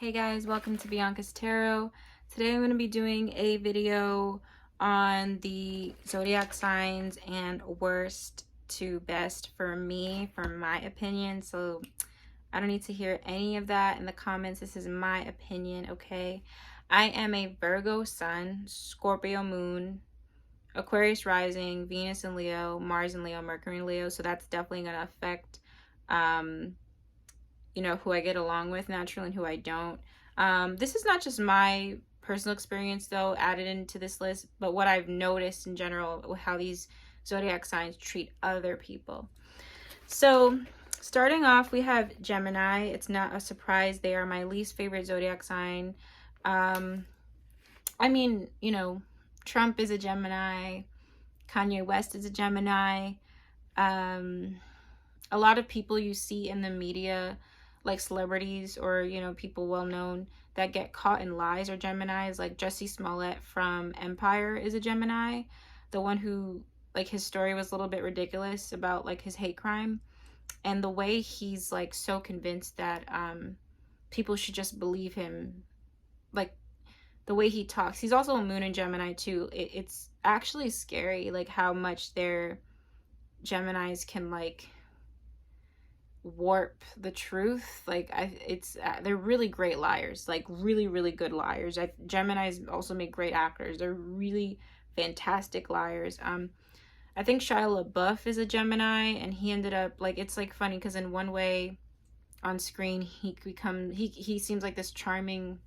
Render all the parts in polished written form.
Hey guys, welcome to Bianca's Tarot. Today I'm going to be doing a video on the zodiac signs and worst to best for me, for my opinion. So I don't need to hear any of that in the comments. This is my opinion, okay? I am a Virgo sun, Scorpio moon, Aquarius rising, Venus in Leo, Mars in Leo, Mercury in Leo. So that's definitely going to affect who I get along with naturally and who I don't. This is not just my personal experience though added into this list, but what I've noticed in general, how these zodiac signs treat other people. So starting off, we have Gemini. It's not a surprise. They are my least favorite zodiac sign. I mean, Trump is a Gemini. Kanye West is a Gemini. A lot of people you see in the media, like celebrities or people well known that get caught in lies are Geminis. Like Jussie Smollett from Empire is a Gemini, the one who, like, his story was a little bit ridiculous about like his hate crime, and the way he's like so convinced that people should just believe him, like the way he talks. He's also a moon in Gemini too. It's actually scary, like how much their Geminis can like warp the truth. Like they're really great liars, like really good liars. Geminis also make great actors. They're really fantastic liars. I think Shia LaBeouf is a Gemini, and he ended up like, it's like funny because in one way on screen he seems like this charming,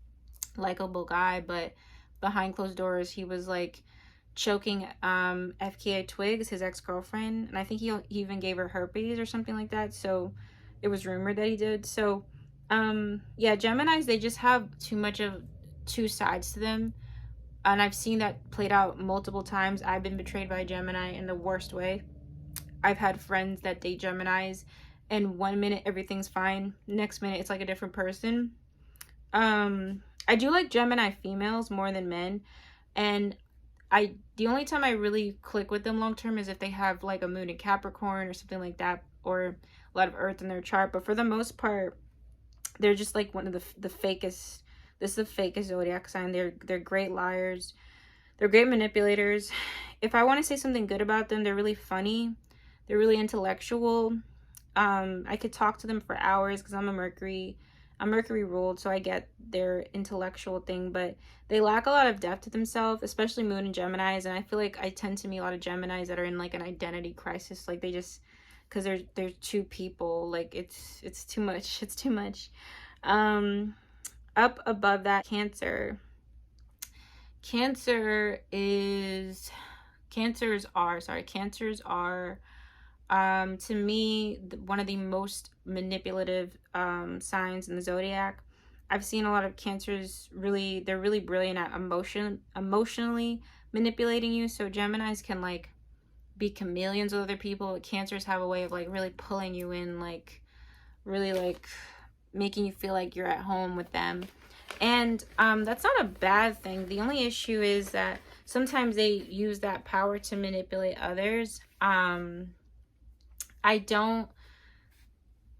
likable guy, but behind closed doors he was like choking FKA Twigs, his ex-girlfriend, and I think he even gave her herpes or something like that. So it was rumored that he did. So yeah, Geminis, they just have too much of two sides to them, and I've seen that played out multiple times. I've been betrayed by a Gemini in the worst way. I've had friends that date Geminis, and 1 minute everything's fine, next minute it's like a different person. I do like Gemini females more than men, and the only time I really click with them long term is if they have like a moon in Capricorn or something like that, or a lot of earth in their chart. But for the most part, they're just like one of the fakest. This is the fakest zodiac sign. They're great liars. They're great manipulators. If I want to say something good about them, they're really funny. They're really intellectual. I could talk to them for hours because I'm Mercury ruled, so I get their intellectual thing, but they lack a lot of depth to themselves, especially moon and Geminis. And I feel like I tend to meet a lot of Geminis that are in like an identity crisis. Like they just, because they're two people, like it's too much. It's too much. Up above that, Cancers are to me one of the most manipulative signs in the zodiac. I've seen a lot of Cancers they're really brilliant at emotionally manipulating you. So Geminis can like be chameleons with other people. Cancers have a way of like really pulling you in, like really like making you feel like you're at home with them. And that's not a bad thing. The only issue is that sometimes they use that power to manipulate others.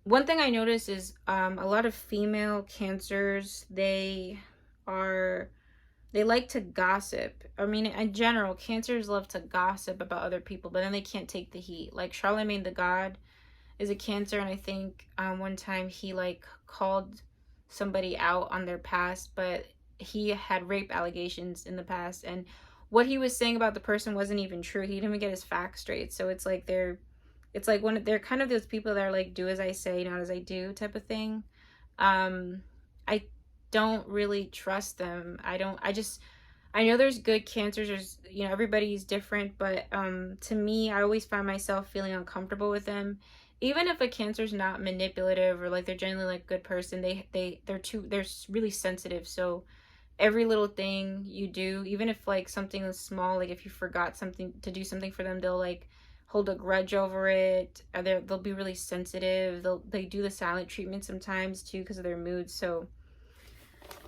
One thing I notice is a lot of female Cancers, they like to gossip. I mean, in general, Cancers love to gossip about other people, but then they can't take the heat. Like Charlemagne the God is a Cancer, and I think one time he like called somebody out on their past, but he had rape allegations in the past, and what he was saying about the person wasn't even true. He didn't even get his facts straight. So it's like they're kind of those people that are like, do as I say, not as I do type of thing. I don't really trust them. I know there's good Cancers. There's, everybody's different, but to me, I always find myself feeling uncomfortable with them. Even if a Cancer's not manipulative or like they're genuinely like a good person, they're really sensitive. So every little thing you do, even if like something is small, like if you forgot something to do something for them, they'll like hold a grudge over it. They'll be really sensitive. They do the silent treatment sometimes too because of their moods. So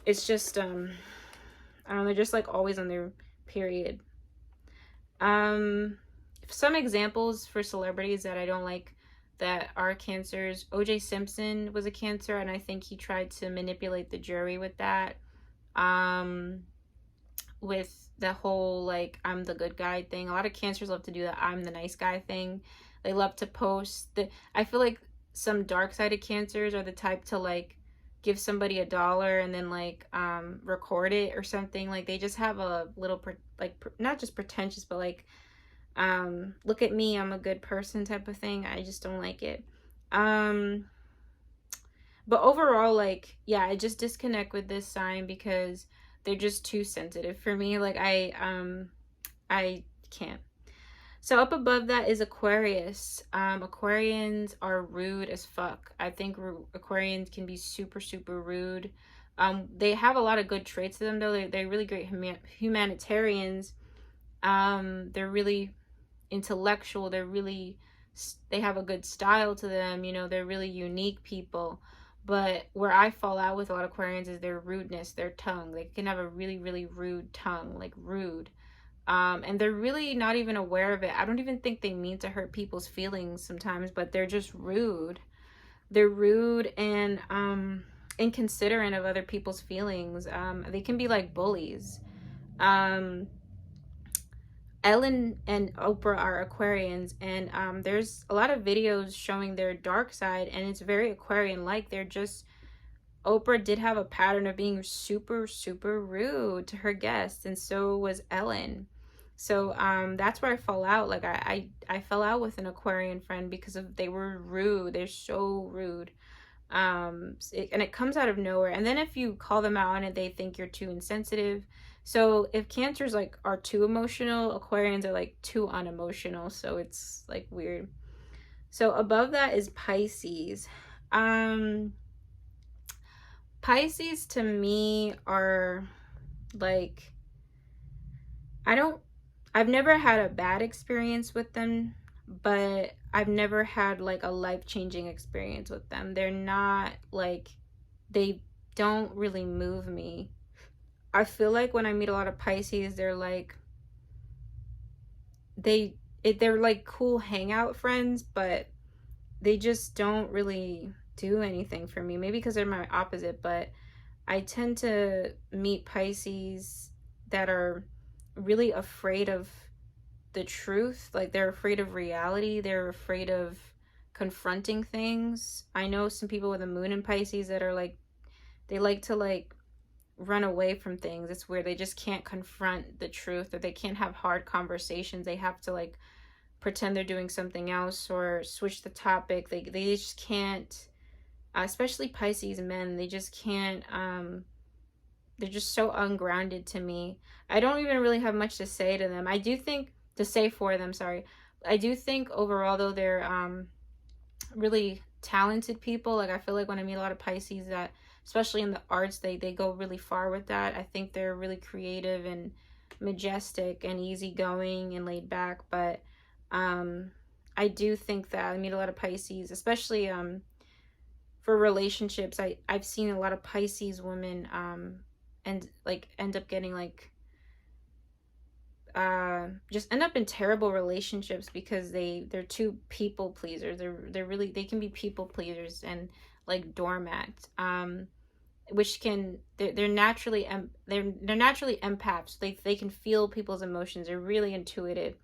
it's just I don't know, they're just like always on their period. Some examples for celebrities that I don't like that are Cancers. O.J. Simpson was a Cancer, and I think he tried to manipulate the jury with that. With the whole, like, I'm the good guy thing. A lot of Cancers love to do that I'm the nice guy thing. They love to post I feel like some dark-sided Cancers are the type to, like, give somebody $1 and then, like, record it or something. Like, they just have a little not just pretentious, but like, look at me, I'm a good person type of thing. I just don't like it. But overall, like, yeah, I just disconnect with this sign because they're just too sensitive for me. Like, I can't. So up above that is Aquarius. Aquarians are rude as fuck. I think Aquarians can be super, super rude. They have a lot of good traits to them, though. They're really great humanitarians. They're really intellectual. They have a good style to them. You know, they're really unique people. But where I fall out with a lot of Aquarians is their rudeness, their tongue. They can have a really, really rude tongue, like rude. And they're really not even aware of it. I don't even think they mean to hurt people's feelings sometimes, but they're just rude. They're rude and inconsiderate of other people's feelings. They can be like bullies. Ellen and Oprah are Aquarians, and there's a lot of videos showing their dark side, and it's very Aquarian-like. Oprah did have a pattern of being super, super rude to her guests, and so was Ellen. So that's where I fall out. Like, I fell out with an Aquarian friend because they were rude. They're so rude. And it comes out of nowhere. And then if you call them out on it, they think you're too insensitive. So if Cancers, like, are too emotional, Aquarians are, like, too unemotional. So it's, like, weird. So above that is Pisces. Pisces to me are, like, I've never had a bad experience with them, but I've never had, like, a life-changing experience with them. They're not, like, they don't really move me. I feel like when I meet a lot of Pisces, they're like, they're like cool hangout friends, but they just don't really do anything for me. Maybe because they're my opposite, but I tend to meet Pisces that are really afraid of the truth. Like, they're afraid of reality. They're afraid of confronting things. I know some people with a moon in Pisces that are like, they like to, like, run away from things. It's where they just can't confront the truth, or they can't have hard conversations. They have to, like, pretend they're doing something else or switch the topic. They just can't, especially Pisces men, they just can't, they're just so ungrounded to me. I don't even really have much to say to them. I do think, to say for them, sorry. I do think overall, though, they're really talented people. Like, I feel like when I meet a lot of Pisces that, especially in the arts, they go really far with that. I think they're really creative and majestic and easygoing and laid back. But I do think that I meet a lot of Pisces, especially for relationships. I've seen a lot of Pisces women and, like, end up getting, like, just end up in terrible relationships because they're too people pleasers. They can be people pleasers and, like, doormats. Which can, they're naturally empaths. They can feel people's emotions. They're really intuitive,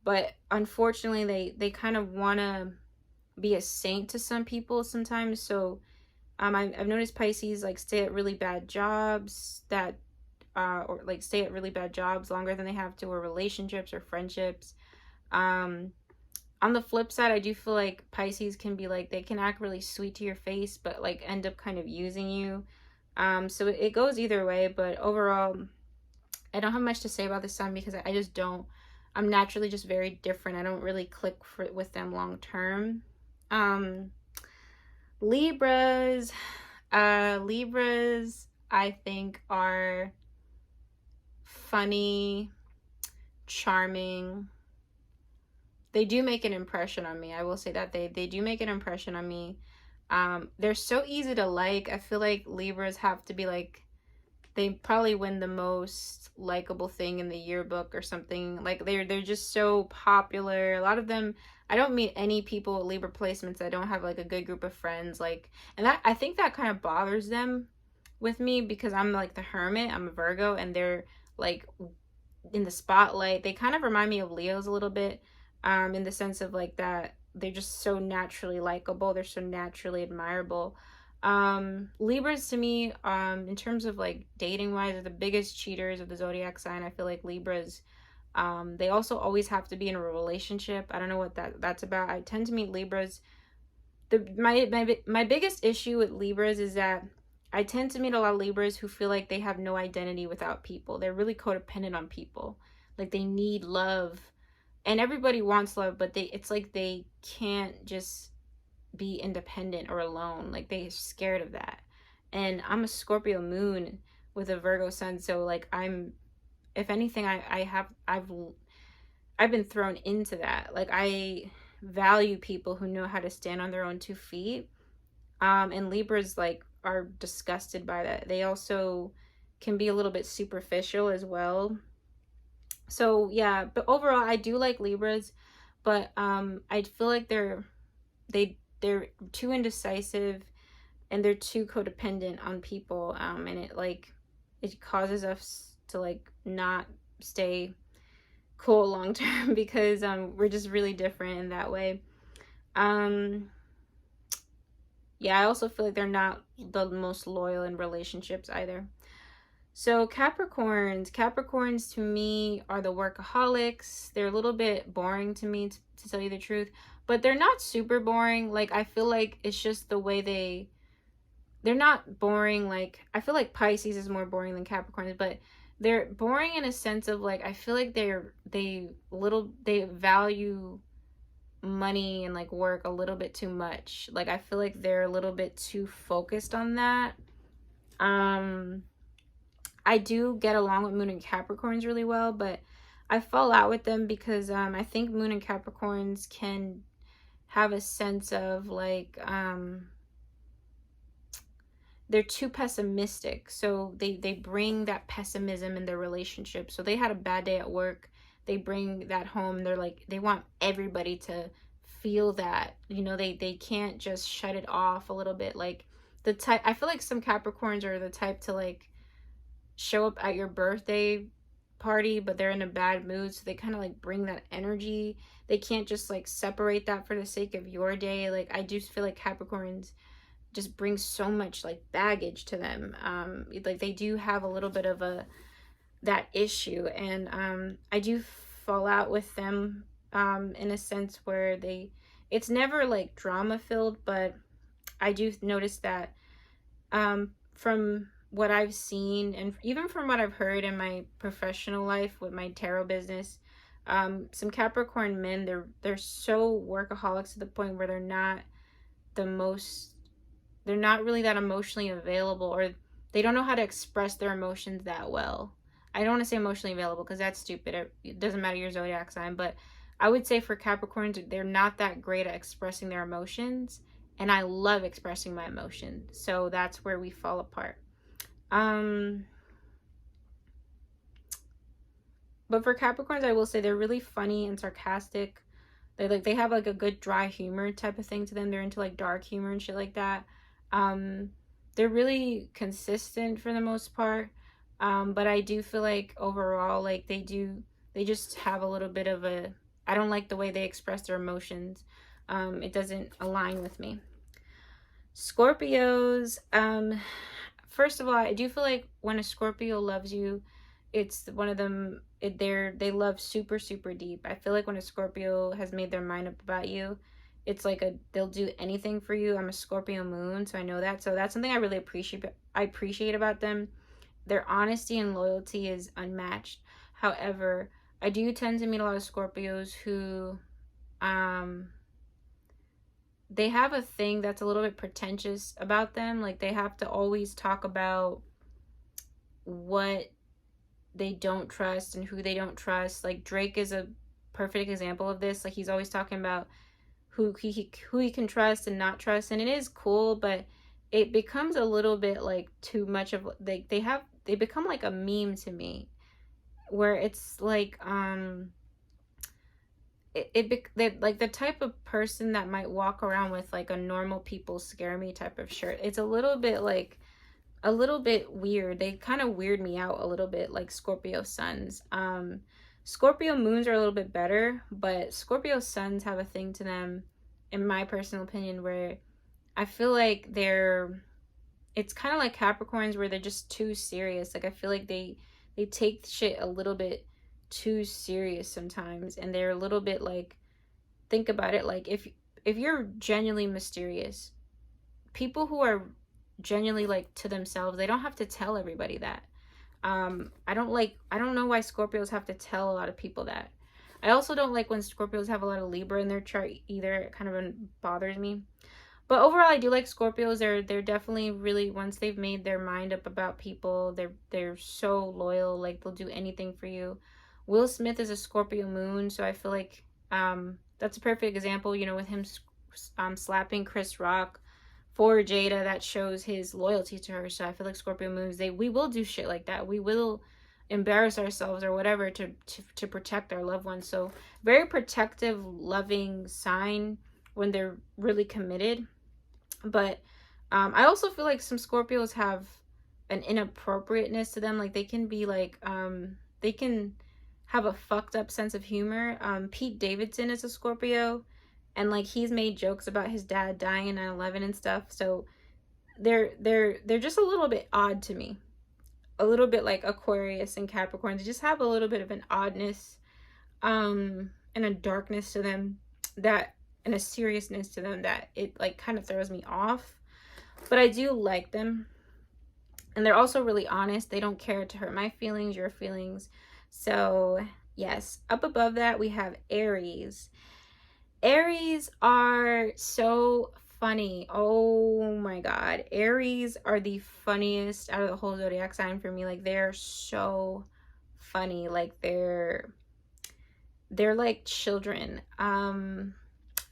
but unfortunately they kind of want to be a saint to some people sometimes. So I've noticed Pisces, like, stay at really bad jobs or like stay at really bad jobs longer than they have to, or relationships or friendships. On the flip side, I do feel like Pisces can be, like, they can act really sweet to your face, but, like, end up kind of using you. So it goes either way, but overall, I don't have much to say about this sign because I just don't, I'm naturally just very different. I don't really click with them long term. Libras, I think, are funny, charming. They do make an impression on me. I will say that they do make an impression on me. They're so easy to like. I feel like Libras have to be, like, they probably win the most likable thing in the yearbook or something. Like, they're just so popular. A lot of them, I don't meet any people with Libra placements that don't have like a good group of friends. Like, and that, I think that kind of bothers them with me, because I'm like the hermit, I'm a Virgo, and they're like in the spotlight. They kind of remind me of Leos a little bit, in the sense of like that they're just so naturally likable, they're so naturally admirable. Libras to me, in terms of like dating wise, are the biggest cheaters of the zodiac sign. I feel like Libras, they also always have to be in a relationship. I don't know what that's about. I tend to meet Libras. My biggest issue with Libras is that I tend to meet a lot of Libras who feel like they have no identity without people. They're really codependent on people. Like they need love. And everybody wants love, but it's like they can't just be independent or alone. Like they're scared of that. And I'm a Scorpio moon with a Virgo sun, so like if anything, I've been thrown into that. Like I value people who know how to stand on their own 2 feet. And Libras like are disgusted by that. They also can be a little bit superficial as well. So yeah, but overall I do like Libras, but I feel like they're too indecisive, and they're too codependent on people, and it causes us to like not stay cool long term because we're just really different in that way. Yeah, I also feel like they're not the most loyal in relationships either. So Capricorns to me are the workaholics. They're a little bit boring to me, to tell you the truth, but they're not super boring. Like I feel like it's just the way they're not boring. Like I feel like Pisces is more boring than Capricorns, but they're boring in a sense of like I feel like they value money and like work a little bit too much. Like I feel like they're a little bit too focused on that. I do get along with Moon and Capricorns really well, but I fall out with them because I think Moon and Capricorns can have a sense of like they're too pessimistic. So they bring that pessimism in their relationship. So they had a bad day at work, they bring that home. They're like, they want everybody to feel that, you know, they can't just shut it off a little bit. Like the type, I feel like some Capricorns are the type to like show up at your birthday party, but they're in a bad mood, so they kind of like bring that energy. They can't just like separate that for the sake of your day. Like I do feel like Capricorns just bring so much like baggage to them. Like they do have a little bit of that issue, and I do fall out with them in a sense where it's never like drama filled, but I do notice that from what I've seen, and even from what I've heard in my professional life with my tarot business, some Capricorn men, they're so workaholics to the point where they're not really that emotionally available, or they don't know how to express their emotions that well. I don't want to say emotionally available because that's stupid. It doesn't matter your zodiac sign, but I would say for Capricorns, they're not that great at expressing their emotions, and I love expressing my emotions. So that's where we fall apart. But for Capricorns, I will say they're really funny and sarcastic. They have like a good dry humor type of thing to them. They're into like dark humor and shit like that. They're really consistent for the most part. But I do feel like overall, like they just have a little bit of I don't like the way they express their emotions. It doesn't align with me. Scorpios, first of all, I do feel like when a Scorpio loves you, it's one of them, they love super, super deep. I feel like when a Scorpio has made their mind up about you, it's like they'll do anything for you. I'm a Scorpio moon, so I know that. So that's something I really appreciate about them. Their honesty and loyalty is unmatched. However, I do tend to meet a lot of Scorpios who they have a thing that's a little bit pretentious about them. Like they have to always talk about what they don't trust and who they don't trust. Like Drake is a perfect example of this. Like he's always talking about who he can trust and not trust, and it is cool, but it becomes a little bit like too much of they become like a meme to me, where it's like like the type of person that might walk around with like a normal people scare me type of shirt. It's a little bit like a little bit weird. They kind of weird me out a little bit, like Scorpio suns. Scorpio moons are a little bit better, but Scorpio suns have a thing to them, in my personal opinion, where I feel like it's kind of like Capricorns where they're just too serious. Like I feel like they take shit a little bit too serious sometimes, and they're a little bit like, think about it, like if you're genuinely mysterious, people who are genuinely like to themselves, they don't have to tell everybody that. I don't know why Scorpios have to tell a lot of people that. I also don't like when Scorpios have a lot of Libra in their chart either. It kind of bothers me. But overall, I do like Scorpios. They're definitely really, once they've made their mind up about people, they're so loyal. Like they'll do anything for you. Will Smith is a Scorpio moon, so I feel like that's a perfect example. You know, with him slapping Chris Rock for Jada, that shows his loyalty to her. So I feel like Scorpio moons, we will do shit like that. We will embarrass ourselves or whatever to protect our loved ones. So very protective, loving sign when they're really committed. But I also feel like some Scorpios have an inappropriateness to them. Like they can be like they can have a fucked up sense of humor. Pete Davidson is a Scorpio, and like he's made jokes about his dad dying in 9/11 and stuff. So they're just a little bit odd to me. A little bit like Aquarius and Capricorn. They just have a little bit of an oddness and a darkness to them, that, and a seriousness to them, that it like kind of throws me off. But I do like them. And they're also really honest. They don't care to hurt my feelings, your feelings. So yes, up above that we have Aries. Aries are so funny. Oh my god, Aries are the funniest out of the whole zodiac sign for me. Like they're so funny. Like they're like children.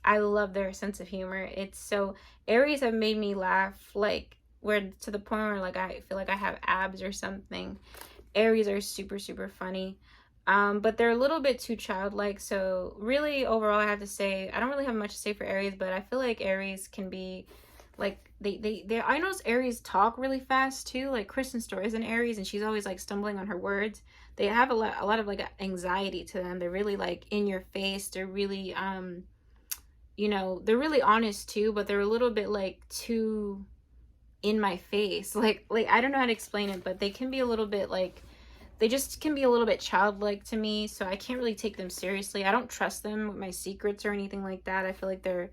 I love their sense of humor. It's so, Aries have made me laugh, like where to the point where like I feel like I have abs or something. Aries are super, super funny. But they're a little bit too childlike. So really overall, I have to say, I don't really have much to say for Aries, but I feel like Aries can be like, I notice Aries talk really fast too. Like Kristen Stewart is an Aries and she's always like stumbling on her words. They have a lot of like anxiety to them. They're really like in your face. They're really, you know, they're really honest too, but they're a little bit like too in my face. Like I don't know how to explain it, but they can be a little bit like, they just can be a little bit childlike to me, so I can't really take them seriously. I don't trust them with my secrets or anything like that. I feel like they're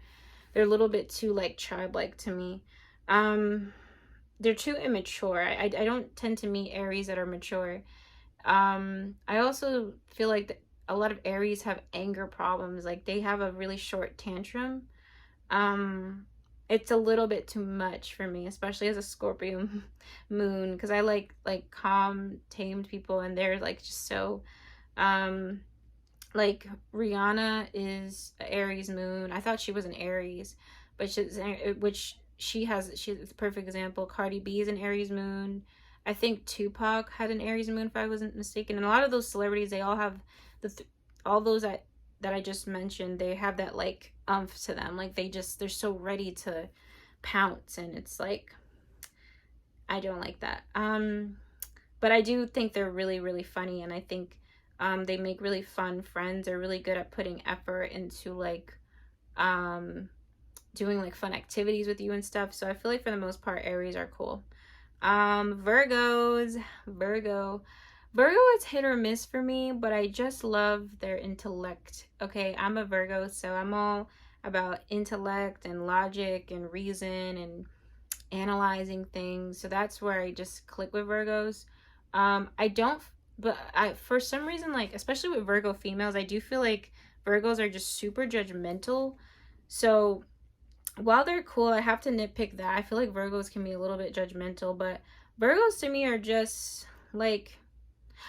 a little bit too like childlike to me. They're too immature. I don't tend to meet Aries that are mature. I also feel like a lot of Aries have anger problems. Like they have a really short tantrum. It's a little bit too much for me, especially as a Scorpio moon, because I like calm, tamed people, and they're like just so like Rihanna is Aries moon. I thought she was an Aries, but she's a perfect example. Cardi B is an Aries moon. I think Tupac had an Aries moon, if I wasn't mistaken. And a lot of those celebrities, they all have all those that I just mentioned, they have that like umph to them. Like they're so ready to pounce, and it's like, I don't like that. But I do think they're really, really funny, and I think they make really fun friends. They're really good at putting effort into like doing like fun activities with you and stuff. So I feel like for the most part, Aries are cool. Virgo is hit or miss for me, but I just love their intellect. Okay, I'm a Virgo, so I'm all about intellect and logic and reason and analyzing things. So that's where I just click with Virgos. For some reason, like especially with Virgo females, I do feel like Virgos are just super judgmental. So while they're cool, I have to nitpick that. I feel like Virgos can be a little bit judgmental, but Virgos to me are just like,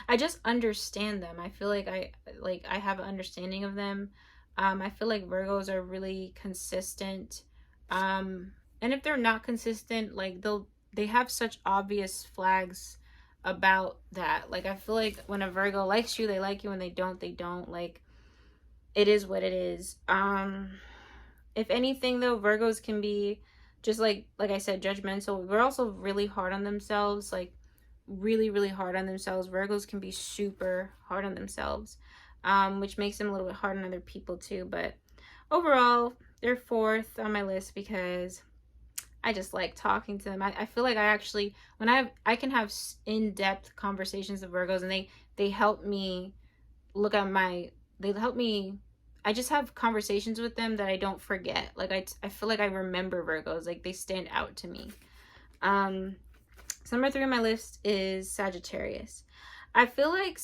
I just understand them. I feel like I have an understanding of them. I feel like Virgos are really consistent. And if they're not consistent, like they have such obvious flags about that. Like I feel like when a Virgo likes you, they like you. When they don't, they don't. Like it is what it is. If anything though, Virgos can be just like I said, judgmental. We're also really hard on themselves, like really, really hard on themselves. Virgos can be super hard on themselves, which makes them a little bit hard on other people too. But overall, they're fourth on my list because I just like talking to them. I feel like I actually, when I can have in-depth conversations with Virgos, and they help me look at my, they help me, I just have conversations with them that I don't forget. Like I feel like I remember Virgos, like they stand out to me. So number 3 on my list is Sagittarius. I feel like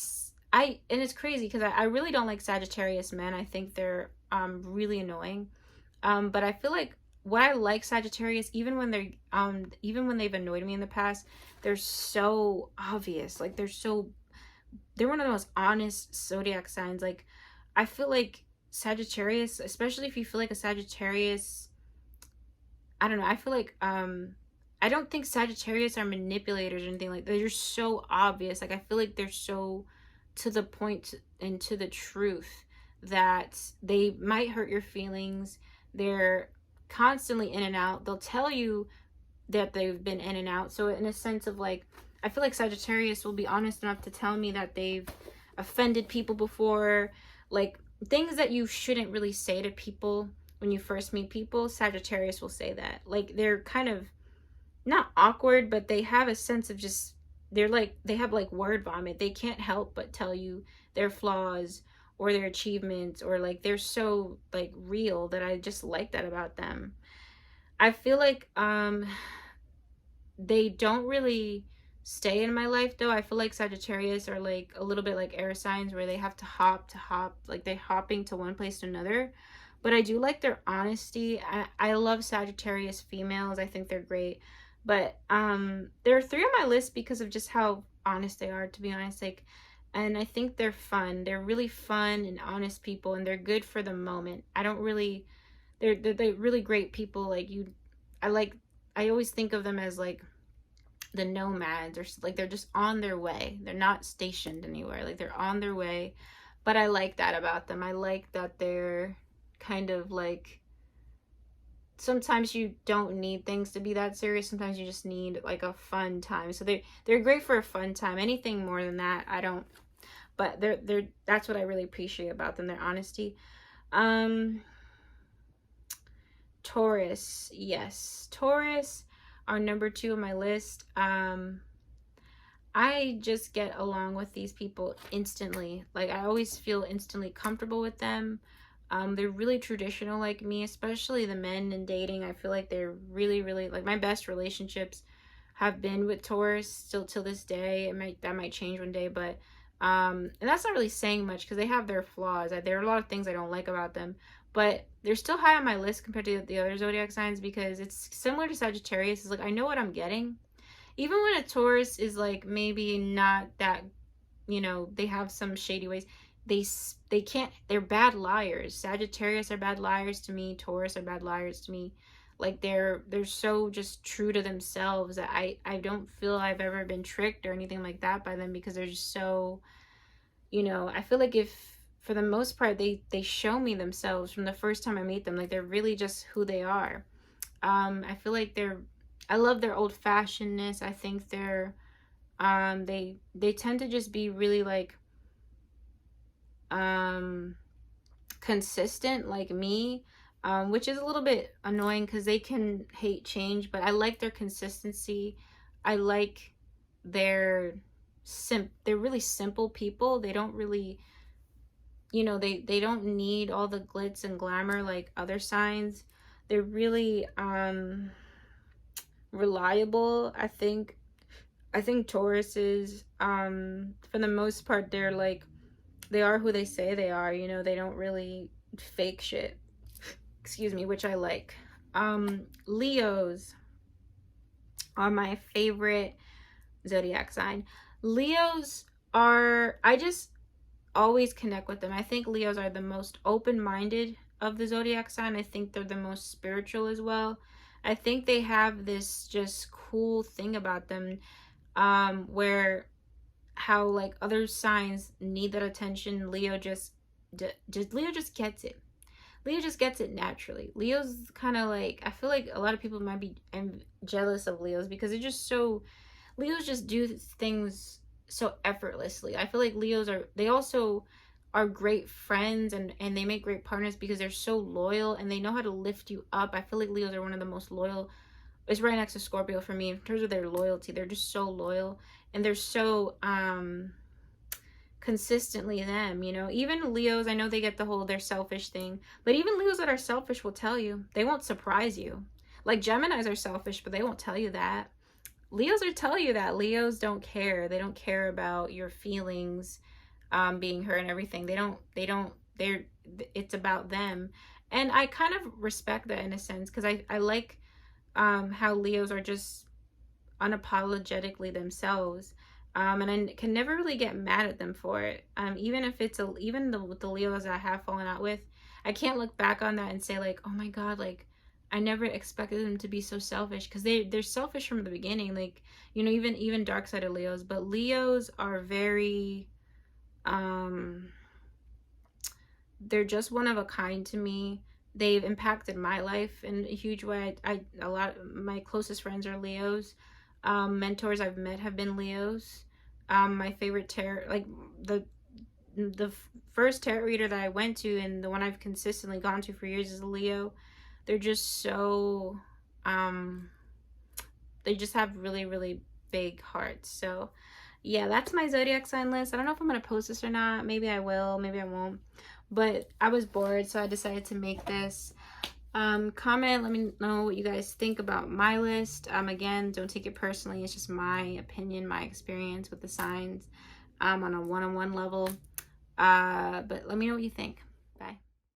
and it's crazy because I really don't like Sagittarius men. I think they're really annoying. But I feel like what I like Sagittarius, even when they've annoyed me in the past, they're so obvious. Like they're one of the most honest zodiac signs. Like I feel like Sagittarius, especially if you feel like a Sagittarius, I don't know, I feel like I don't think Sagittarius are manipulators or anything like that. They're just so obvious. Like I feel like they're so to the point and to the truth that they might hurt your feelings. They're constantly in and out. They'll tell you that they've been in and out. So in a sense of like, I feel like Sagittarius will be honest enough to tell me that they've offended people before, like things that you shouldn't really say to people when you first meet people. Sagittarius will say that. Like they're kind of not awkward, but they have a sense of just, they're like, they have like word vomit. They can't help but tell you their flaws or their achievements, or like they're so like real that I just like that about them. I feel like they don't really stay in my life though. I feel like Sagittarius are like a little bit like air signs where they have to hop, like they're hopping to one place to another. But I do like their honesty. I love Sagittarius females. I think they're great. But there are 3 on my list because of just how honest they are, to be honest. Like, and I think they're fun. They're really fun and honest people, and they're good for the moment. I don't really, they're really great people. Like I always think of them as like the nomads, or like they're just on their way. They're not stationed anywhere. Like they're on their way. But I like that about them. I like that they're kind of like, sometimes you don't need things to be that serious. Sometimes you just need like a fun time. So they're great for a fun time. Anything more than that, I don't. But they're that's what I really appreciate about them, their honesty. Taurus, yes, Taurus are number 2 on my list. I just get along with these people instantly. Like I always feel instantly comfortable with them. They're really traditional like me, especially the men in dating. I feel like they're really, really, like my best relationships have been with Taurus still till this day. That might change one day, but and that's not really saying much because they have their flaws. There are a lot of things I don't like about them, but they're still high on my list compared to the other zodiac signs because it's similar to Sagittarius. It's like I know what I'm getting. Even when a Taurus is like maybe not that, they have some shady ways. They can't, they're bad liars. Sagittarius are bad liars to me. Taurus are bad liars to me. Like they're so just true to themselves that I don't feel I've ever been tricked or anything like that by them, because they're just so, I feel like if for the most part they show me themselves from the first time I meet them. Like they're really just who they are. I feel like I love their old-fashionedness. I think they're they tend to just be really like consistent like me, which is a little bit annoying because they can hate change, but I like their consistency. I like they're really simple people. They don't really, they don't need all the glitz and glamour like other signs. They're really reliable. I think Taurus is for the most part they are who they say they are. They don't really fake shit, excuse me, which I like. Leos are my favorite zodiac sign. Leos are, I just always connect with them. I think Leos are the most open-minded of the zodiac sign. I think they're the most spiritual as well. I think they have this just cool thing about them, where how like other signs need that attention, Leo just Leo just gets it. Leo just gets it naturally. Leo's kind of like, I feel like a lot of people might be jealous of Leos because they're just so, Leos just do things so effortlessly. I feel like they also are great friends, and they make great partners because they're so loyal and they know how to lift you up. I feel like Leos are one of the most loyal. It's right next to Scorpio for me in terms of their loyalty. They're just so loyal, and they're so consistently them, you know. Even Leos, I know they get the whole they're selfish thing, but even Leos that are selfish will tell you. They won't surprise you. Like Geminis are selfish, but they won't tell you that. Leos will tell you that. Leos don't care. They don't care about your feelings being hurt and everything. They're, it's about them. And I kind of respect that in a sense, because I like how Leos are just unapologetically themselves. And I can never really get mad at them for it. Even if it's with the Leos I have fallen out with, I can't look back on that and say like, oh my God, like I never expected them to be so selfish, because they're selfish from the beginning. Like, you know, even dark side of Leos, but Leos are very they're just one of a kind to me. They've impacted my life in a huge way. A lot of my closest friends are Leos. Mentors I've met have been Leos. My favorite tarot, like the first tarot reader that I went to, and the one I've consistently gone to for years, is Leo. They're just so they just have really, really big hearts. So yeah, that's my zodiac sign list. I don't know if I'm gonna post this or not. Maybe I will, maybe I won't, but I was bored, so I decided to make this. Comment, let me know what you guys think about my list. Again, don't take it personally. It's just my opinion, my experience with the signs on a one-on-one level. But let me know what you think.